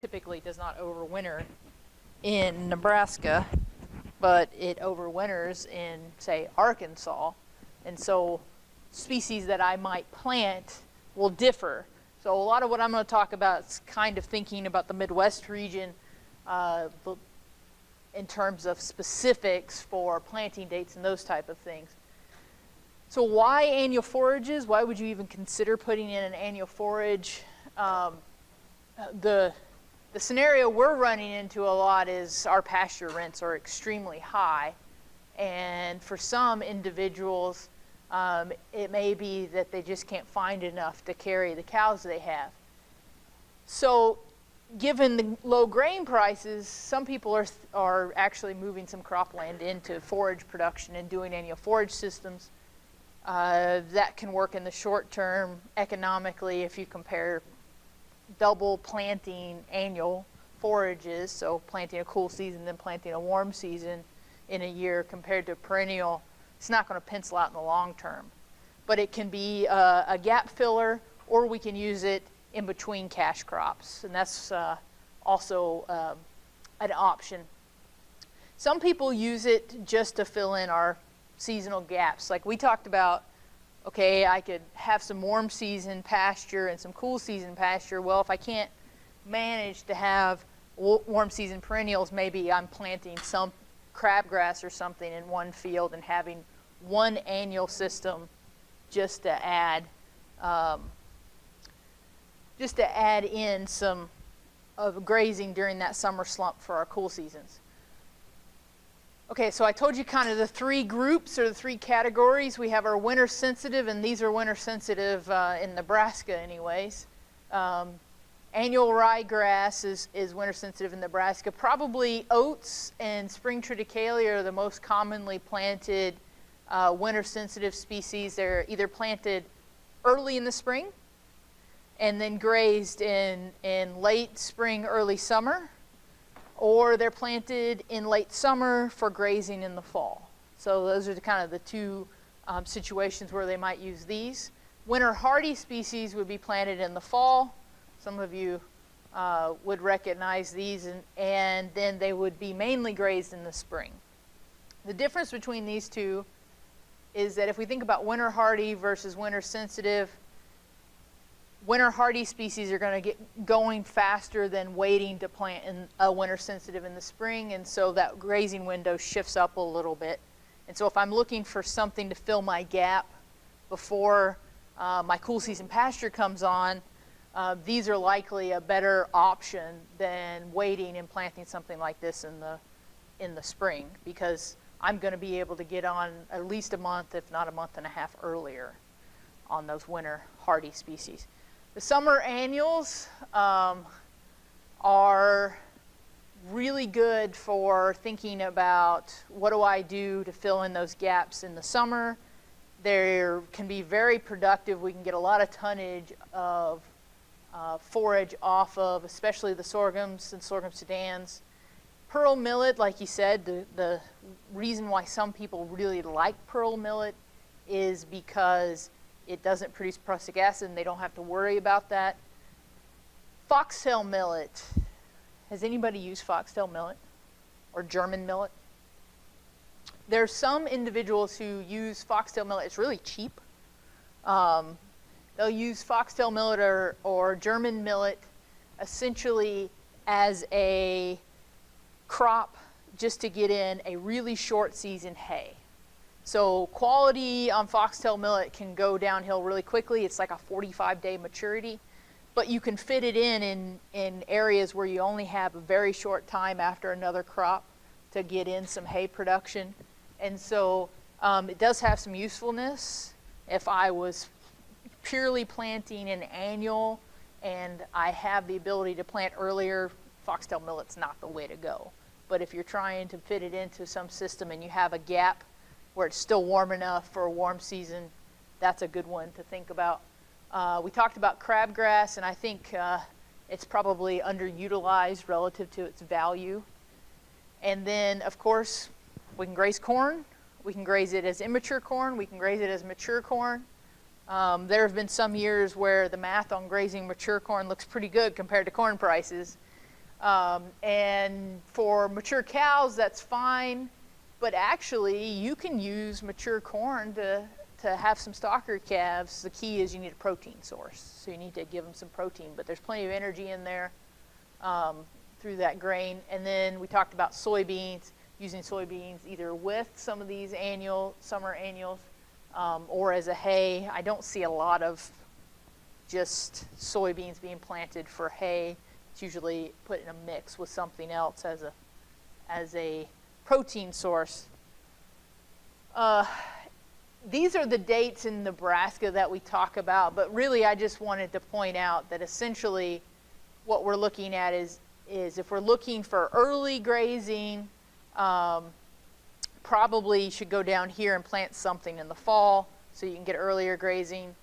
typically does not overwinter in Nebraska, but it overwinters in, say, Arkansas. And so species that I might plant will differ. So a lot of what I'm going to talk about is kind of thinking about the Midwest region in terms of specifics for planting dates and those type of things. So why annual forages? Why would you even consider putting in an annual forage? The scenario we're running into a lot is our pasture rents are extremely high. And for some individuals, it may be that they just can't find enough to carry the cows they have. So given the low grain prices, some people are actually moving some cropland into forage production and doing annual forage systems. That can work in the short term economically if you compare double planting annual forages, so planting a cool season then planting a warm season in a year compared to perennial. It's not going to pencil out in the long term. But it can be a gap filler, or we can use it in between cash crops, and that's also an option. Some people use it just to fill in our seasonal gaps. Like we talked about, okay, I could have some warm season pasture and some cool season pasture. Well, if I can't manage to have warm season perennials, maybe I'm planting some crabgrass or something in one field and having one annual system just to add in some of grazing during that summer slump for our cool seasons. Okay, so I told you kind of the three groups or the three categories. We have our winter sensitive, and these are winter sensitive in Nebraska anyways. Annual ryegrass is winter sensitive in Nebraska. Probably oats and spring triticale are the most commonly planted winter sensitive species. They're either planted early in the spring and then grazed in late spring, early summer, or they're planted in late summer for grazing in the fall. So those are kind of the two situations where they might use these. Winter hardy species would be planted in the fall. Some of you would recognize these, and then they would be mainly grazed in the spring. The difference between these two is that if we think about winter hardy versus winter sensitive, winter hardy species are going to get going faster than waiting to plant in a winter sensitive in the spring, and so that grazing window shifts up a little bit. And so if I'm looking for something to fill my gap before my cool season pasture comes on, these are likely a better option than waiting and planting something like this in the spring, because I'm going to be able to get on at least a month, if not a month and a half earlier on those winter hardy species. The summer annuals are really good for thinking about what do I do to fill in those gaps in the summer. They can be very productive. We can get a lot of tonnage of forage off of, especially the sorghums and sorghum sedans. Pearl millet, like you said, the reason why some people really like pearl millet is because it doesn't produce prussic acid and they don't have to worry about that. Foxtail millet. Has anybody used foxtail millet or German millet? There's some individuals who use foxtail millet. It's really cheap. They'll use foxtail millet or German millet essentially as a crop just to get in a really short season hay. So quality on foxtail millet can go downhill really quickly. It's like a 45-day maturity, but you can fit it in areas where you only have a very short time after another crop to get in some hay production. And so it does have some usefulness. If I was purely planting an annual and I have the ability to plant earlier, foxtail millet's not the way to go. But if you're trying to fit it into some system and you have a gap where it's still warm enough for a warm season, that's a good one to think about. We talked about crabgrass, and I think it's probably underutilized relative to its value. And then, of course, we can graze corn. We can graze it as immature corn. We can graze it as mature corn. There have been some years where the math on grazing mature corn looks pretty good compared to corn prices. And for mature cows, that's fine. But actually, you can use mature corn to have some stocker calves. The key is you need a protein source. So you need to give them some protein. But there's plenty of energy in there through that grain. And then we talked about soybeans, using soybeans either with some of these summer annuals or as a hay. I don't see a lot of just soybeans being planted for hay. It's usually put in a mix with something else as a protein source. These are the dates in Nebraska that we talk about, but really I just wanted to point out that essentially what we're looking at is if we're looking for early grazing, probably you should go down here and plant something in the fall so you can get earlier grazing.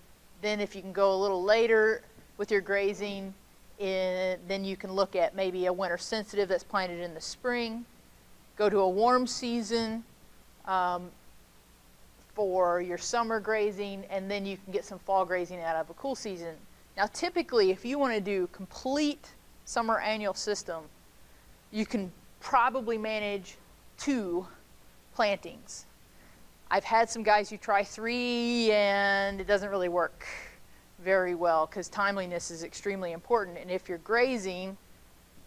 Then if you can go a little later with your grazing, then you can look at maybe a winter sensitive that's planted in the spring. Go to a warm season for your summer grazing, and then you can get some fall grazing out of a cool season. Now typically, if you want to do complete summer annual system, you can probably manage 2 plantings. I've had some guys who try 3 and it doesn't really work very well because timeliness is extremely important. And if you're grazing,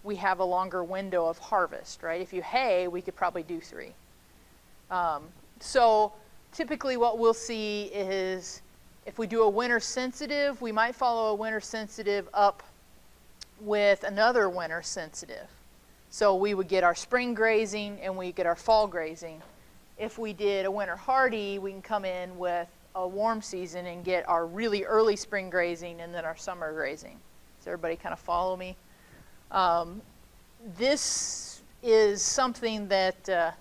we have a longer window of harvest, right? If you hay, we could probably do 3. So typically what we'll see is if we do a winter sensitive, we might follow a winter sensitive up with another winter sensitive. So we would get our spring grazing and we get our fall grazing. If we did a winter hardy, we can come in with a warm season and get our really early spring grazing and then our summer grazing. Does everybody kind of follow me? This is something that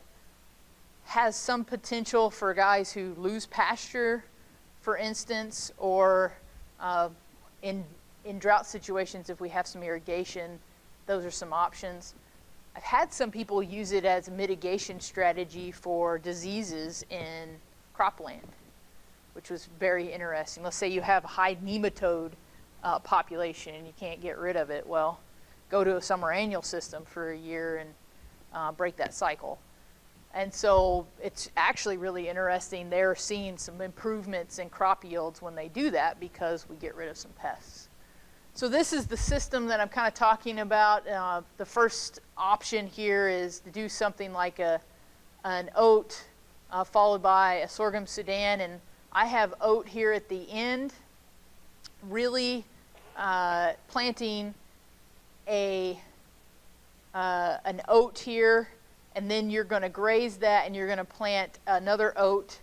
has some potential for guys who lose pasture, for instance, or in drought situations, if we have some irrigation, those are some options. I've had some people use it as a mitigation strategy for diseases in cropland, which was very interesting. Let's say you have a high nematode population and you can't get rid of it. Well, go to a summer annual system for a year and break that cycle. And so it's actually really interesting. They're seeing some improvements in crop yields when they do that because we get rid of some pests. So this is the system that I'm kind of talking about. The first option here is to do something like an oat followed by a sorghum Sudan. And I have oat here at the end, really planting an oat here, and then you're going to graze that and you're going to plant another oat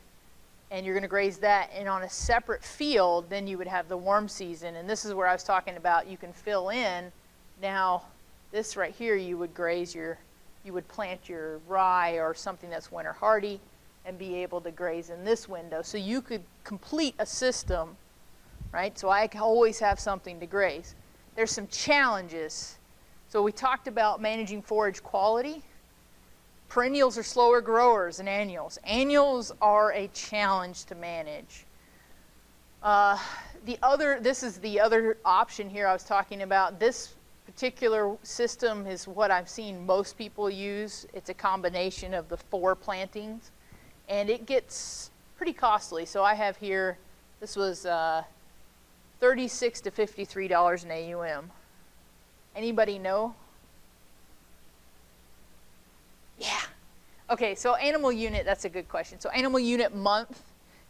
and you're going to graze that, and on a separate field then you would have the warm season. And this is where I was talking about you can fill in. Now this right here, you would plant your rye or something that's winter hardy and be able to graze in this window. So you could complete a system, right? So I always have something to graze. There's some challenges. So we talked about managing forage quality. Perennials are slower growers than annuals. Annuals are a challenge to manage. This is the other option here I was talking about. This particular system is what I've seen most people use. It's a combination of the 4 plantings, and it gets pretty costly. So I have here, this was $36 to $53 an AUM. Anybody know? Yeah. Okay, so animal unit, that's a good question. So animal unit month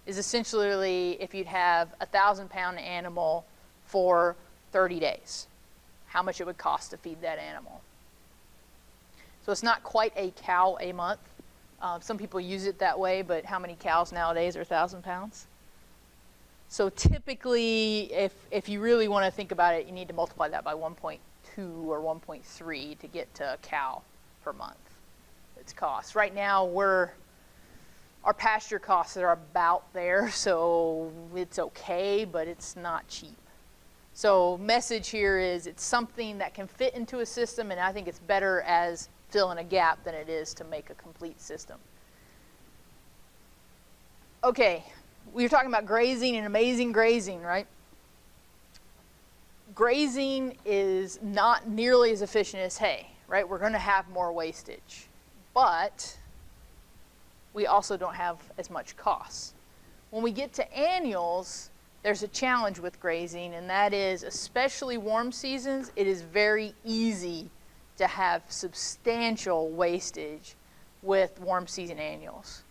is essentially if you'd have a 1,000-pound animal for 30 days, how much it would cost to feed that animal. So it's not quite a cow a month. Some people use it that way, but how many cows nowadays are 1,000 pounds? So typically, if you really want to think about it, you need to multiply that by 1.2 or 1.3 to get to a cow per month. Its cost. Right now, our pasture costs are about there, so it's okay, but it's not cheap. So message here is it's something that can fit into a system, and I think it's better as filling a gap than it is to make a complete system. Okay, we were talking about grazing and amazing grazing, right? grazing is not nearly as efficient as hay, right? We're going to have more wastage, but we also don't have as much costs. When we get to annuals, there's a challenge with grazing, and that is, especially warm seasons, it is very easy to have substantial wastage with warm season annuals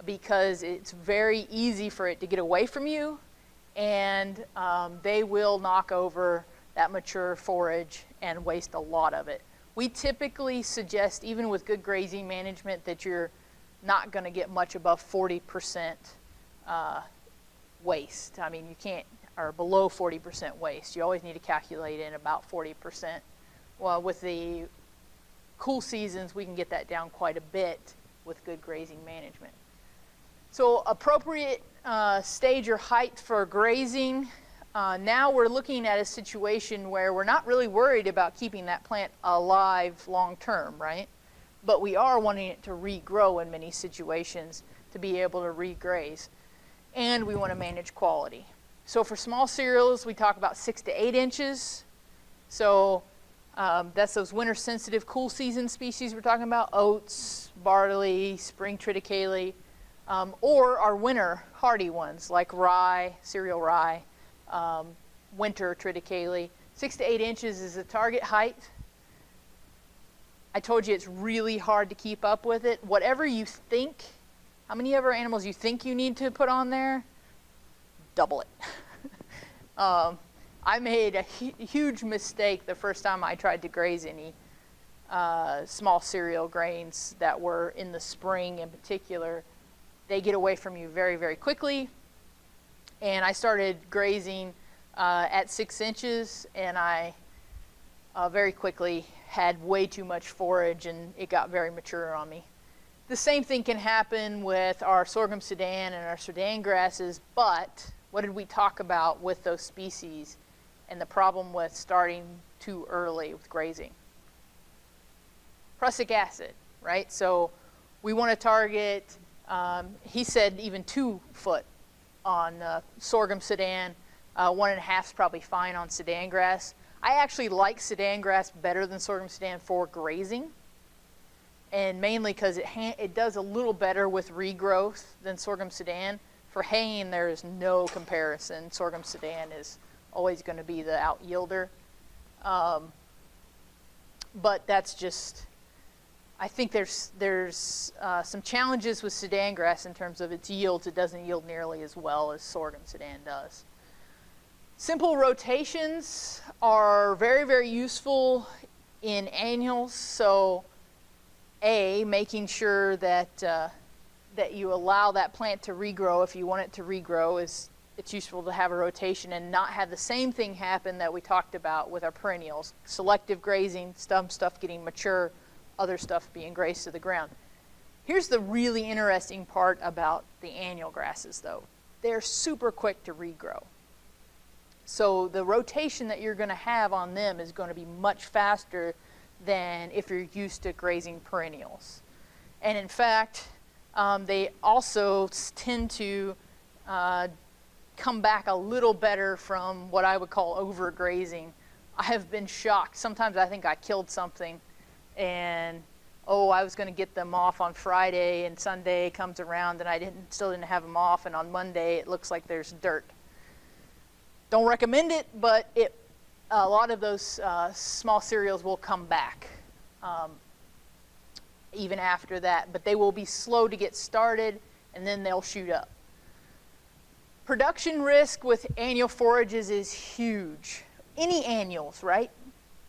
because it's very easy for it to get away from you, and they will knock over that mature forage and waste a lot of it. We typically suggest, even with good grazing management, that you're not going to get much above 40% waste. I mean, you can't, or below 40% waste. You always need to calculate in about 40%. Well, with the cool seasons, we can get that down quite a bit with good grazing management. So appropriate stage or height for grazing. Now we're looking at a situation where we're not really worried about keeping that plant alive long term, right? But we are wanting it to regrow in many situations to be able to regraze. And we want to manage quality. So for small cereals, we talk about 6 to 8 inches. So that's those winter sensitive cool season species we're talking about: oats, barley, spring triticale, or our winter hardy ones like rye, cereal rye, winter triticale. 6 to 8 inches is the target height. I told you it's really hard to keep up with it. Whatever you think, how many ever animals you think you need to put on there, double it. I made a huge mistake the first time I tried to graze any small cereal grains that were in the spring in particular. They get away from you very, very quickly. And I started grazing at 6 inches, and I very quickly had way too much forage, and it got very mature on me. The same thing can happen with our sorghum Sudan and our Sudan grasses, but what did we talk about with those species and the problem with starting too early with grazing? Prussic acid, right? So we want to target, he said even 2 foot on sorghum Sudan. 1.5 is probably fine on Sudan grass. I actually like Sudan grass better than sorghum Sudan for grazing, and mainly because it does a little better with regrowth than sorghum Sudan. For haying, there is no comparison. Sorghum Sudan is always going to be the out yielder. But that's just, I think there's some challenges with Sudan grass in terms of its yields. It doesn't yield nearly as well as sorghum Sudan does. Simple rotations are very, very useful in annuals. So making sure that that you allow that plant to regrow if you want it to regrow. It's useful to have a rotation and not have the same thing happen that we talked about with our perennials. Selective grazing, some stuff getting mature, other stuff being grazed to the ground. Here's the really interesting part about the annual grasses though. They're super quick to regrow. So the rotation that you're going to have on them is going to be much faster than if you're used to grazing perennials. And in fact, they also tend to come back a little better from what I would call overgrazing. I have been shocked. Sometimes I think I killed something and I was going to get them off on Friday, and Sunday comes around and I still didn't have them off, and on Monday it looks like there's dirt. Don't recommend it, but a lot of those small cereals will come back even after that, but they will be slow to get started and then they'll shoot up. Production risk with annual forages is huge. Any annuals, right?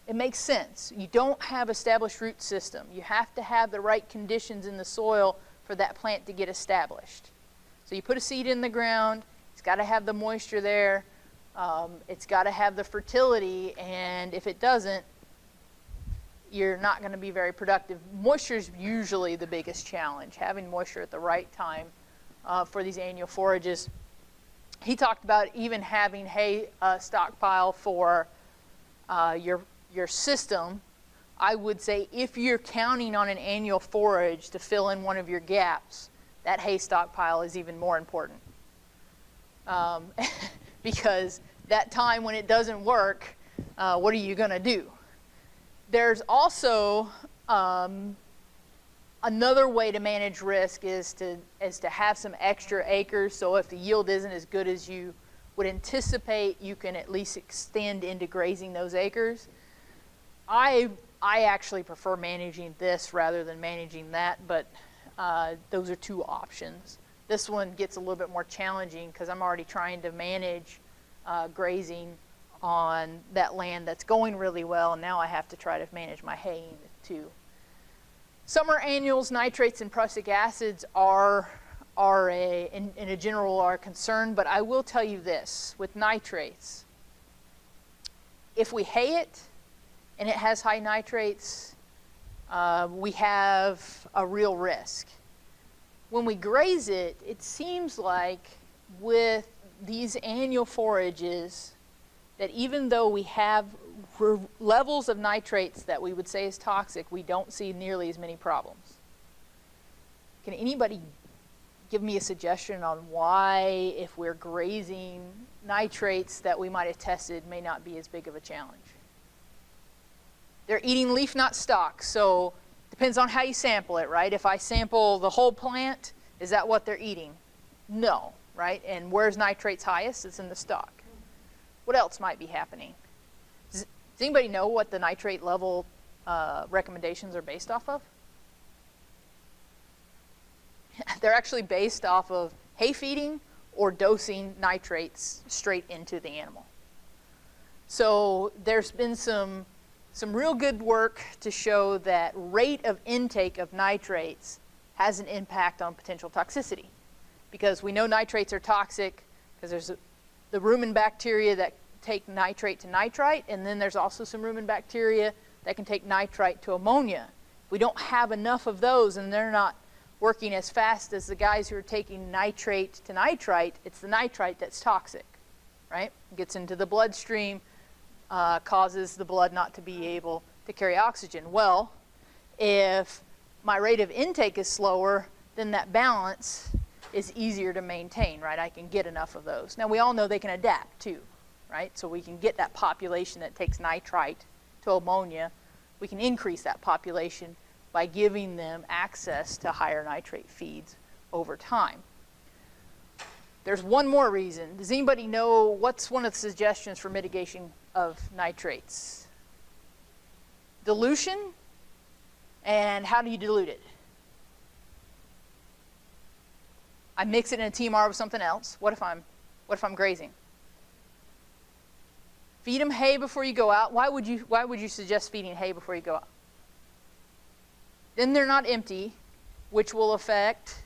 It makes sense. You don't have established root system. You have to have the right conditions in the soil for that plant to get established. So you put a seed in the ground, it's got to have the moisture there. It's got to have the fertility, and if it doesn't, you're not going to be very productive. Moisture is usually the biggest challenge, having moisture at the right time for these annual forages. He talked about even having hay stockpile for your system. I would say if you're counting on an annual forage to fill in one of your gaps, that hay stockpile is even more important. Because that time when it doesn't work, what are you going to do? There's also another way to manage risk is to have some extra acres. So if the yield isn't as good as you would anticipate, you can at least extend into grazing those acres. I actually prefer managing this rather than managing that, but those are two options. This one gets a little bit more challenging because I'm already trying to manage grazing on that land that's going really well, and now I have to try to manage my hay too. Summer annuals, nitrates, and prussic acids in a general are a concern, but I will tell you this, with nitrates, if we hay it and it has high nitrates, we have a real risk. When we graze it, it seems like with these annual forages that even though we have levels of nitrates that we would say is toxic, we don't see nearly as many problems. Can anybody give me a suggestion on why, if we're grazing, nitrates that we might have tested may not be as big of a challenge? They're eating leaf, not stalk, so depends on how you sample it, right? If I sample the whole plant, is that what they're eating? No, right? And where's nitrates highest? It's in the stalk. What else might be happening? Does anybody know what the nitrate level recommendations are based off of? They're actually based off of hay feeding or dosing nitrates straight into the animal. So there's been some real good work to show that rate of intake of nitrates has an impact on potential toxicity. Because we know nitrates are toxic because there's the rumen bacteria that take nitrate to nitrite, and then there's also some rumen bacteria that can take nitrite to ammonia. We don't have enough of those, and they're not working as fast as the guys who are taking nitrate to nitrite. It's the nitrite that's toxic, right? It gets into the bloodstream, causes the blood not to be able to carry oxygen. Well, if my rate of intake is slower, then that balance is easier to maintain, right? I can get enough of those. Now, we all know they can adapt too, right? So we can get that population that takes nitrite to ammonia. We can increase that population by giving them access to higher nitrate feeds over time. There's one more reason. Does anybody know what's one of the suggestions for mitigation of nitrates? Dilution. And how do you dilute it? I mix it in a TMR with something else. What if I'm grazing? Feed them hay before you go out. Why would you suggest feeding hay before you go out? Then they're not empty, which will affect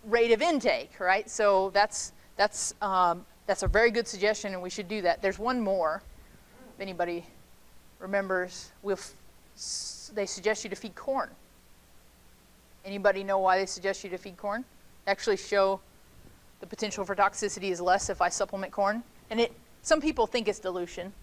rate of intake, right? So that's a very good suggestion, and we should do that. There's one more. If anybody remembers, they suggest you to feed corn. Anybody know why they suggest you to feed corn? Actually show the potential for toxicity is less if I supplement corn. And some people think it's dilution.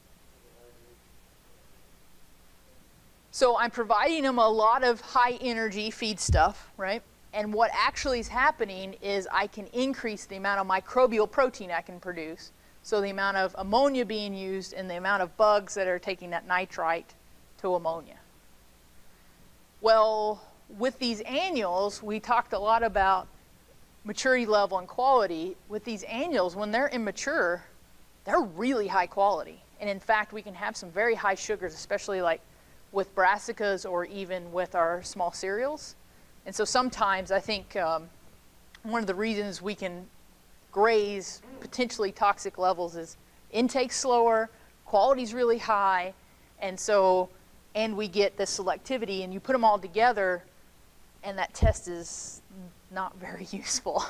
So I'm providing them a lot of high energy feed stuff, right? And what actually is happening is I can increase the amount of microbial protein I can produce. So the amount of ammonia being used and the amount of bugs that are taking that nitrite to ammonia. Well, with these annuals, we talked a lot about maturity level and quality. With these annuals, when they're immature, they're really high quality. And in fact, we can have some very high sugars, especially like with brassicas or even with our small cereals. And so sometimes I think one of the reasons we can graze potentially toxic levels is intake slower, quality's really high, and we get the selectivity, and you put them all together, and that test is not very useful.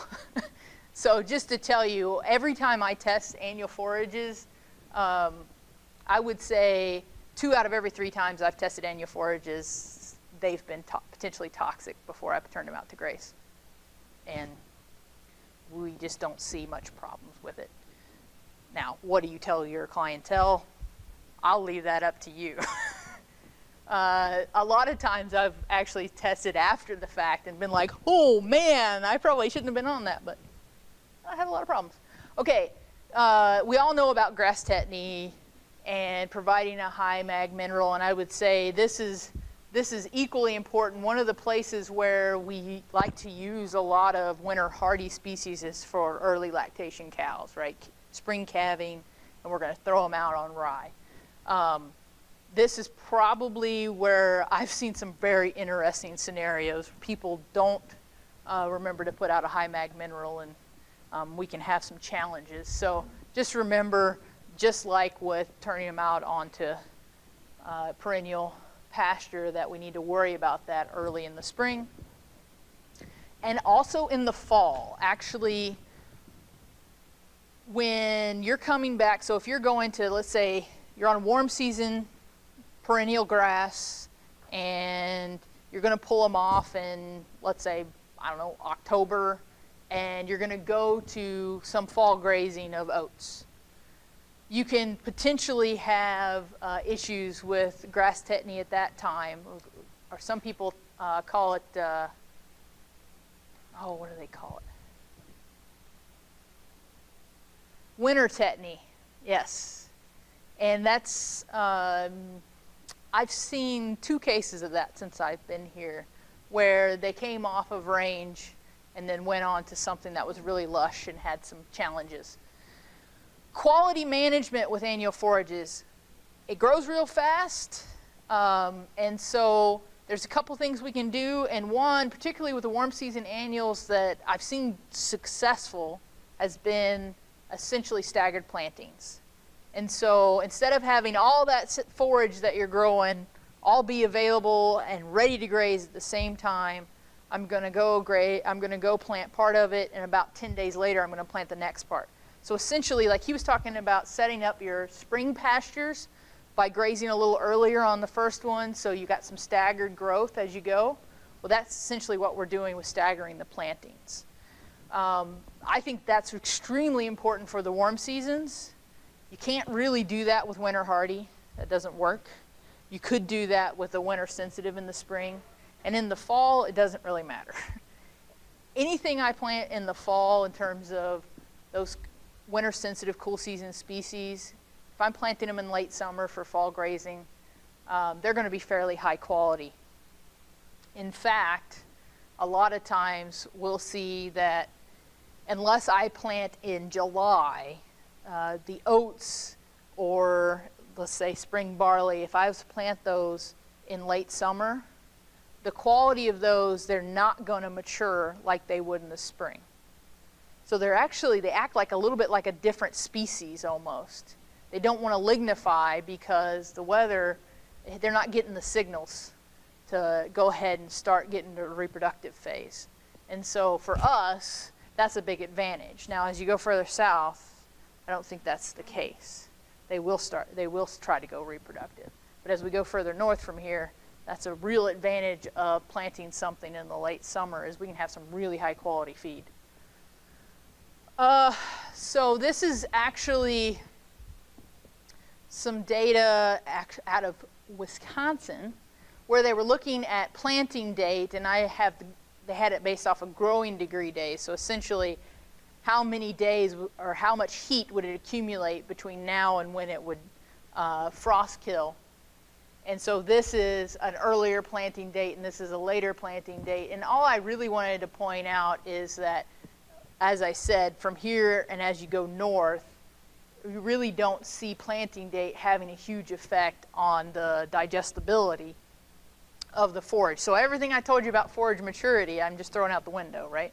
So just to tell you, every time I test annual forages, I would say 2 out of every 3 times I've tested annual forages, they've been potentially toxic before I've turned them out to graze. And we just don't see much problems with it. Now, what do you tell your clientele? I'll leave that up to you. A lot of times I've actually tested after the fact and been like, oh man, I probably shouldn't have been on that, but I have a lot of problems. Okay, we all know about grass tetany. and providing a high mag mineral. And I would say this is equally important. One of the places where we like to use a lot of winter hardy species is for early lactation cows, right? Spring calving, and we're going to throw them out on rye. This is probably where I've seen some very interesting scenarios. People don't remember to put out a high mag mineral, and we can have some challenges. So just remember, just like with turning them out onto perennial pasture, that we need to worry about that early in the spring. And also in the fall, actually, when you're coming back, so if you're going to, let's say, you're on warm season perennial grass, and you're going to pull them off in, let's say, I don't know, October, and you're going to go to some fall grazing of oats. You can potentially have issues with grass tetany at that time, or some people call it, what do they call it? Winter tetany, yes. And that's, I've seen 2 cases of that since I've been here, where they came off of range and then went on to something that was really lush and had some challenges. Quality management with annual forages. It grows real fast, and so there's a couple things we can do, and one, particularly with the warm season annuals that I've seen successful, has been essentially staggered plantings. And so instead of having all that forage that you're growing all be available and ready to graze at the same time, I'm going to go plant part of it, and about 10 days later I'm going to plant the next part. So essentially, like he was talking about, setting up your spring pastures by grazing a little earlier on the first one, so you got some staggered growth as you go. Well, that's essentially what we're doing with staggering the plantings. I think that's extremely important for the warm seasons. You can't really do that with winter hardy. That doesn't work. You could do that with the winter sensitive in the spring. And in the fall, it doesn't really matter. Anything I plant in the fall in terms of those winter sensitive cool season species, if I'm planting them in late summer for fall grazing, they're going to be fairly high quality. In fact, a lot of times we'll see that unless I plant in July, the oats, or let's say spring barley, if I was to plant those in late summer, the quality of those, they're not going to mature like they would in the spring. So they act like a little bit like a different species almost. They don't want to lignify because the weather, they're not getting the signals to go ahead and start getting to a reproductive phase. And so for us, that's a big advantage. Now, as you go further south, I don't think that's the case. They will try to go reproductive. But as we go further north from here, that's a real advantage of planting something in the late summer, is we can have some really high quality feed. So this is actually some data out of Wisconsin, where they were looking at planting date, and they had it based off of growing degree days. So essentially, how many days or how much heat would it accumulate between now and when it would frost kill. And so this is an earlier planting date, and this is a later planting date. And all I really wanted to point out is that, as I said, from here and as you go north, you really don't see planting date having a huge effect on the digestibility of the forage. So everything I told you about forage maturity, I'm just throwing out the window, right?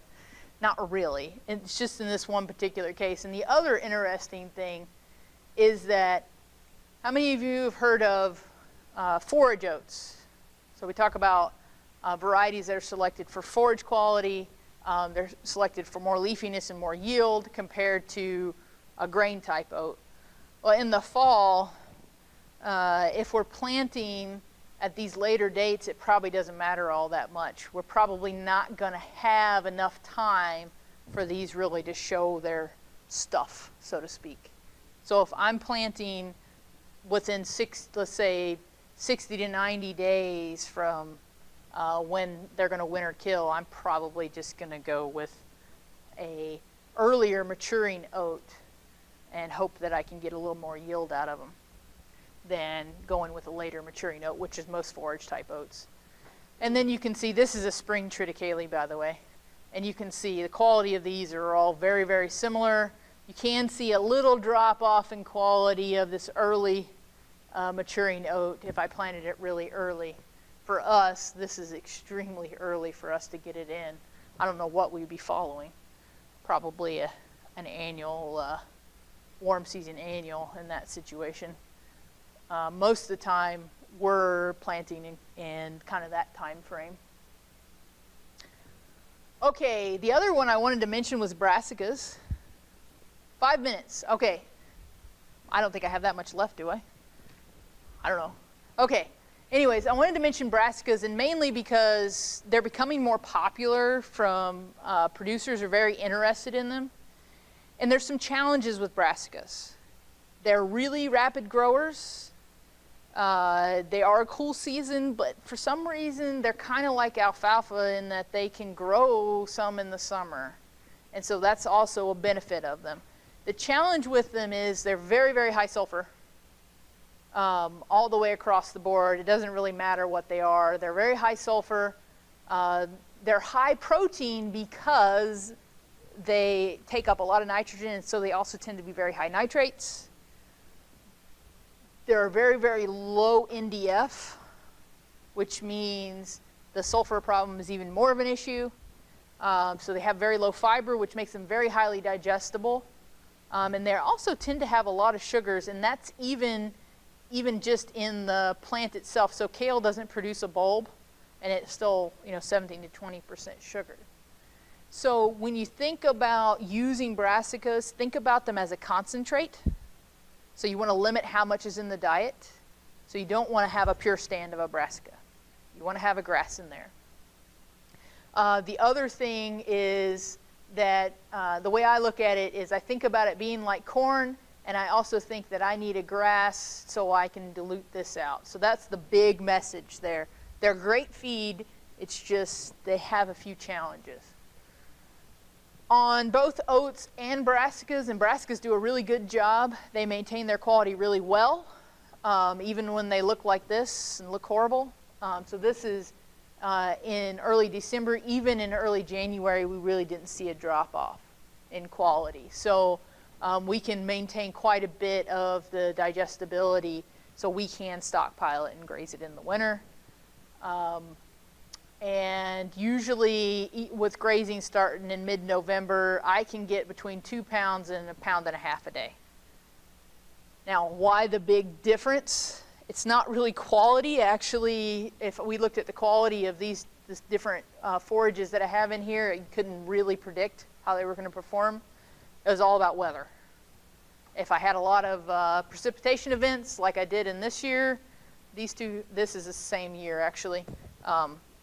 Not really. It's just in this one particular case. And the other interesting thing is that, how many of you have heard of forage oats? So we talk about varieties that are selected for forage quality. They're selected for more leafiness and more yield compared to a grain type oat. Well, in the fall, if we're planting at these later dates, it probably doesn't matter all that much. We're probably not going to have enough time for these really to show their stuff, so to speak. So if I'm planting within let's say 60 to 90 days from when they're going to winter kill, I'm probably just going to go with a earlier maturing oat and hope that I can get a little more yield out of them. than going with a later maturing oat, which is most forage type oats. And then you can see this is a spring triticale, by the way. And you can see the quality of these are all very, very similar. You can see a little drop off in quality of this early maturing oat if I planted it really early. For us, this is extremely early for us to get it in. I don't know what we'd be following. Probably an annual, warm season annual in that situation. Most of the time, we're planting in kind of that time frame. Okay, the other one I wanted to mention was brassicas. 5 minutes. Okay. I don't think I have that much left, do I? I don't know. Okay. Anyways, I wanted to mention brassicas, and mainly because they're becoming more popular from producers are very interested in them. And there's some challenges with brassicas. They're really rapid growers. They are a cool season, but for some reason, they're kind of like alfalfa in that they can grow some in the summer. And so that's also a benefit of them. The challenge with them is they're very, very high sulfur. All the way across the board. It doesn't really matter what they are. They're very high sulfur. They're high protein because they take up a lot of nitrogen, and so they also tend to be very high nitrates. They're very, very low NDF, which means the sulfur problem is even more of an issue. So they have very low fiber, which makes them very highly digestible. And they also tend to have a lot of sugars, and that's even just in the plant itself. So kale doesn't produce a bulb, and it's still 17 to 20% sugar. So when you think about using brassicas, think about them as a concentrate. So you want to limit how much is in the diet. So you don't want to have a pure stand of a brassica. You want to have a grass in there. The other thing is that the way I look at it is I think about it being like corn, and I also think that I need a grass so I can dilute this out. So that's the big message there. They're great feed. It's just they have a few challenges. On both oats and brassicas do a really good job. They maintain their quality really well, even when they look like this and look horrible. So this is in early December. Even in early January, we really didn't see a drop-off in quality. So we can maintain quite a bit of the digestibility, so we can stockpile it and graze it in the winter. And usually with grazing starting in mid-November, I can get between 2 pounds and 1.5 pounds a day. Now, why the big difference? It's not really quality. Actually, if we looked at the quality of these different forages that I have in here, I couldn't really predict how they were going to perform. It was all about weather. If I had a lot of precipitation events like I did in this year, this is the same year actually,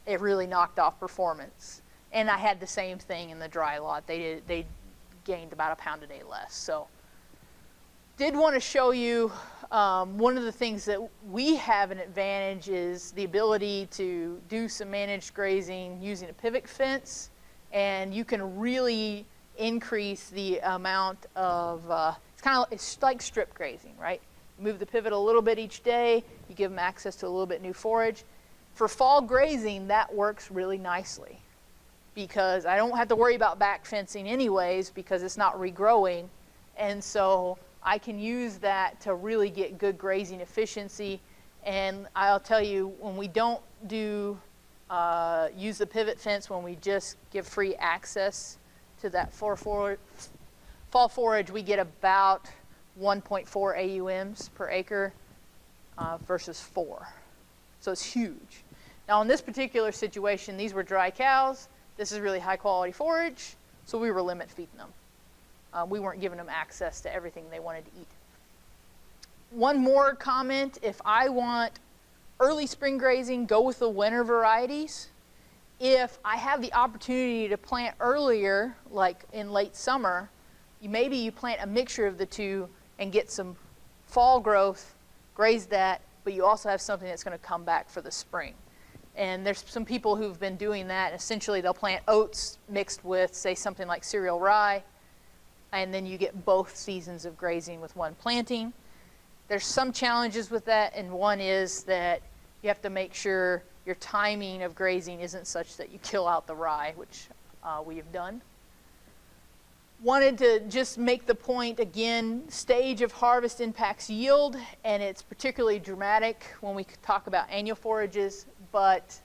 it really knocked off performance. And I had the same thing in the dry lot. They gained about 1 pound a day less. So did want to show you one of the things that we have an advantage is the ability to do some managed grazing using a pivot fence, and you can really increase the amount of it's like strip grazing, right? Move the pivot a little bit each day, you give them access to a little bit new forage. For fall grazing, that works really nicely because I don't have to worry about back fencing anyways because it's not regrowing, and so I can use that to really get good grazing efficiency. And I'll tell you, when we don't do use the pivot fence, when we just give free access to that fall forage, we get about 1.4 AUMs per acre versus 4. So it's huge. Now in this particular situation, these were dry cows. This is really high quality forage, so we were limit feeding them. We weren't giving them access to everything they wanted to eat. One more comment, if I want early spring grazing, go with the winter varieties. If I have the opportunity to plant earlier, like in late summer, maybe you plant a mixture of the two and get some fall growth, graze that, but you also have something that's going to come back for the spring. And there's some people who've been doing that. Essentially, they'll plant oats mixed with, say, something like cereal rye, and then you get both seasons of grazing with one planting. There's some challenges with that, and one is that you have to make sure your timing of grazing isn't such that you kill out the rye, which we have done. Wanted to just make the point again, stage of harvest impacts yield, and it's particularly dramatic when we talk about annual forages, but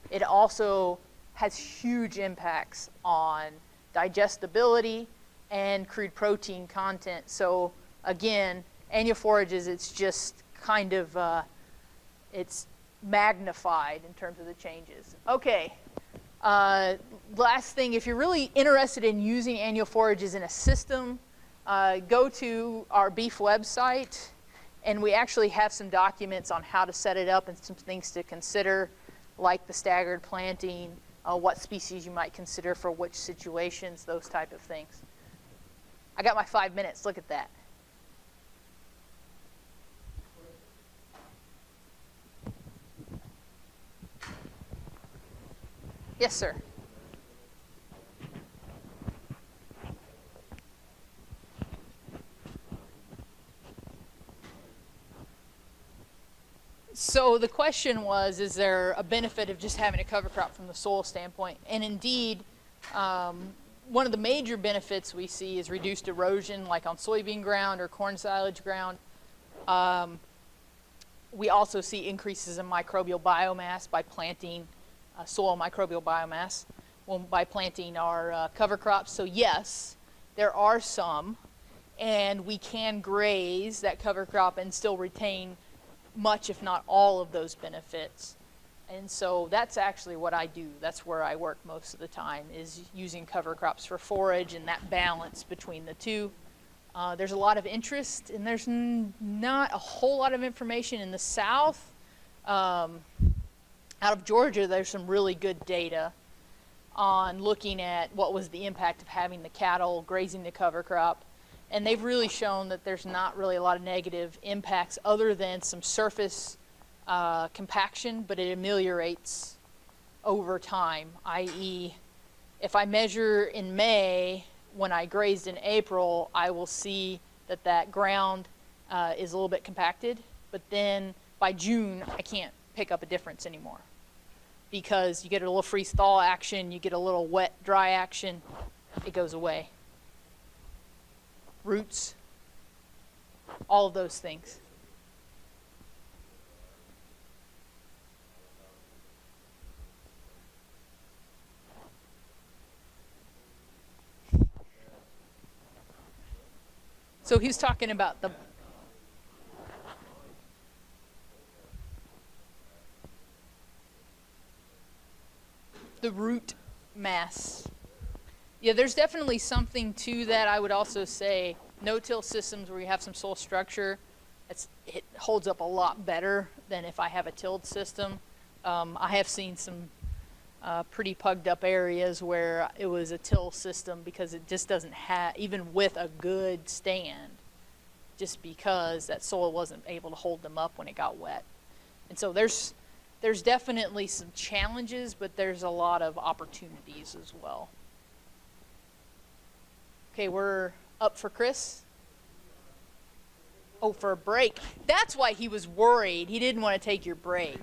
it also has huge impacts on digestibility and crude protein content. So again, annual forages, it's just kind of, it's magnified in terms of the changes. Okay, last thing, if you're really interested in using annual forages in a system, go to our beef website, and we actually have some documents on how to set it up and some things to consider, like the staggered planting, what species you might consider for which situations, those type of things. I got my 5 minutes, look at that. Yes, sir. So the question was, is there a benefit of just having a cover crop from the soil standpoint? And indeed, one of the major benefits we see is reduced erosion, like on soybean ground or corn silage ground. We also see increases in microbial biomass by planting soil microbial biomass by planting our cover crops. So yes, there are some, and we can graze that cover crop and still retain much, if not all, of those benefits. And so that's actually what I do. That's where I work most of the time, is using cover crops for forage and that balance between the two. There's a lot of interest, and there's not a whole lot of information in the South. Out of Georgia, there's some really good data on looking at what was the impact of having the cattle grazing the cover crop. And they've really shown that there's not really a lot of negative impacts other than some surface compaction, but it ameliorates over time, i.e., if I measure in May, when I grazed in April, I will see that that ground is a little bit compacted, but then by June, I can't pick up a difference anymore because you get a little freeze-thaw action, you get a little wet-dry action, it goes away. Roots, all of those things. So he's talking about the root mass. Yeah, there's definitely something to that. I would also say no-till systems where you have some soil structure, it holds up a lot better than if I have a tilled system. I have seen some pretty pugged up areas where it was a till system because it just doesn't have, even with a good stand, just because that soil wasn't able to hold them up when it got wet. And so there's definitely some challenges, but there's a lot of opportunities as well. Okay, we're up for Chris. Oh, for a break. That's why he was worried. He didn't want to take your break.